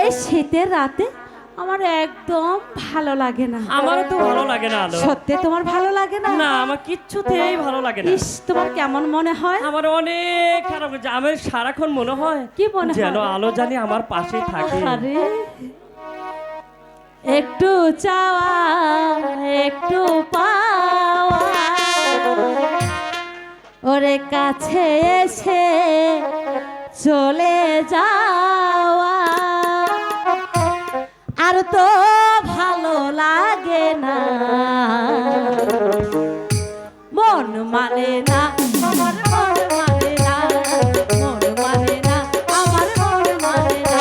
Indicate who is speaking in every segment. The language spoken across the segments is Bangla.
Speaker 1: এই শীতের রাতে আমার একদম ভালো লাগে না।
Speaker 2: আমারও তো ভালো লাগে না আলো।
Speaker 1: সত্যি তোমার ভালো লাগে না?
Speaker 2: না, আমার কিচ্ছুতেই ভালো লাগে না।
Speaker 1: ইস, তোমার কেমন মনে হয়?
Speaker 2: আমার অনেক খারাপ লাগে। আমার সারাক্ষণ মনে হয়
Speaker 1: কি মনে হয়?
Speaker 2: যেন আলো জানি আমার পাশে থাকে।
Speaker 1: আরে একটু চাওয়া একটু পাওয়া, ওরে কাছে এসে চলে যাওয়া, আর তো ভালো লাগে না, মন মানে না, আমার মন মানে না, মন মানে না, আমার মন মানে না।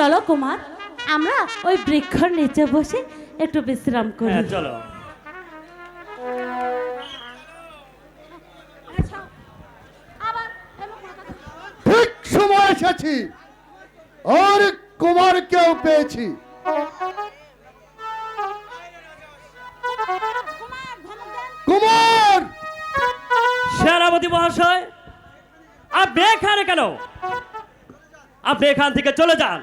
Speaker 1: চলো কুমার, আমরা ওই বৃক্ষর নিচে বসে একটু বিশ্রাম করি।
Speaker 2: হ্যাঁ চলো।
Speaker 3: ঠিক সময় এসেছি, আর কুমারকেও পেয়েছি। কুমার,
Speaker 2: সেনাপতি মহাশয়, আপনি এখানে কেন? আপনি এখান থেকে চলে যান।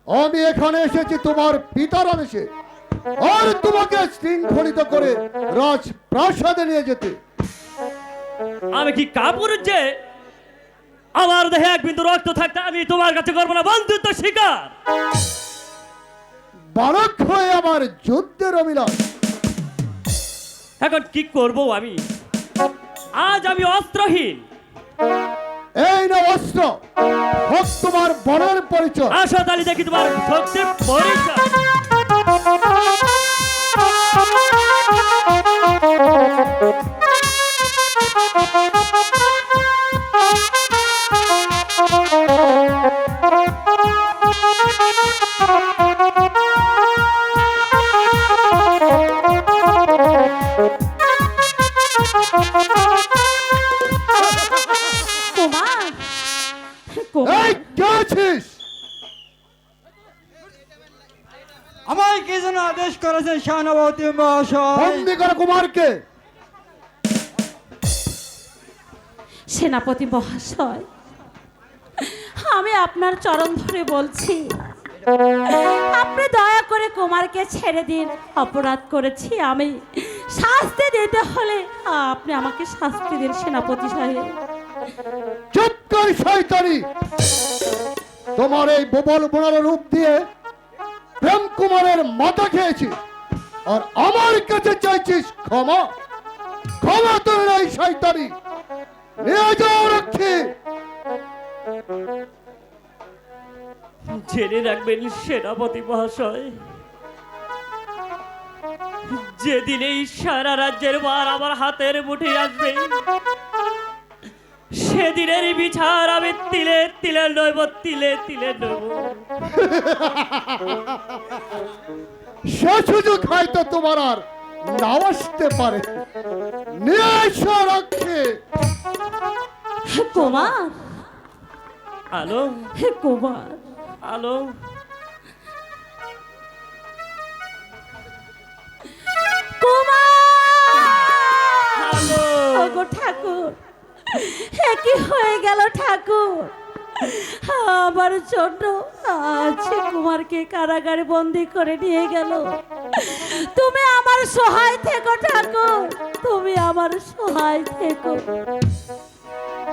Speaker 3: আমি এখানে এসেছি তোমার পিতার আদেশে, আর তোমাকে শৃঙ্খলিত করে রাজপ্রাসাদে নিয়ে যেতে।
Speaker 2: আমি কি কাপুরুষ যে আমার দেহে এক বিন্দু রক্ত থাকতে আমি তোমার কাছে করবো না বন্ধুত্ব শিকার?
Speaker 3: বালক হয়ে আমার যুদ্ধের অভিলাষ।
Speaker 2: এখন কি করব আমি? আজ আমি অস্ত্রহীন।
Speaker 3: এই না অস্ত্র, হোক তোমার বনের পরিচয়।
Speaker 2: আসো তালি দেখি তোমার শক্তির পরিচয়।
Speaker 1: কুমার,
Speaker 3: এই
Speaker 1: কুমার,
Speaker 3: কে আছিস?
Speaker 4: আমায় কি যেন আদেশ করেছেন সেনাপতি মহাশয়?
Speaker 3: বন্দি করে কুমারকে।
Speaker 1: সেনাপতি মহাশয়, আমি আপনার চরণ ধরে বলছি, আপনি দয়া করে কুমারকে ছেড়ে দিন। অপরাধ করেছি আমি, শাস্তি দিতে হলে আপনি আমাকে শাস্তি দিন সেনাপতি সাহেব।
Speaker 3: চুপ কর শয়তানি! তোমার এই বোবল বোনার রূপ দিয়ে প্রেম কুমারের মাথা খেয়েছি, আর আমার কাছে চাইছিস ক্ষমা? ক্ষমা তোর এই শয়তানি! নিয়ে যাও রক্ষী।
Speaker 2: জেনে রাখবেন সেনাপতি মহাশয়, যেদিন এই সারা রাজ্যের ভার আমার হাতের মুঠে আসবে, সেদিনের বিচার আমি তিলে তিলে নইব, তিলে তিলে নইব।
Speaker 3: সে সুযোগ হয়তো তোমার আর নাও আসতে পারে। নিয়ে এসো রক্ষী।
Speaker 1: কুমার,
Speaker 2: আলো
Speaker 1: কুমার,
Speaker 2: আলো
Speaker 1: কুমার!
Speaker 2: আলো
Speaker 1: ওগো ঠাকুর, এ কি হয়ে গেল ঠাকুর? আমার জন্য আজ কুমারকে কারাগারে বন্দি করে নিয়ে গেল। তুমি আমার সহায় থেকো ঠাকুর, তুমি আমার সহায় থেকো।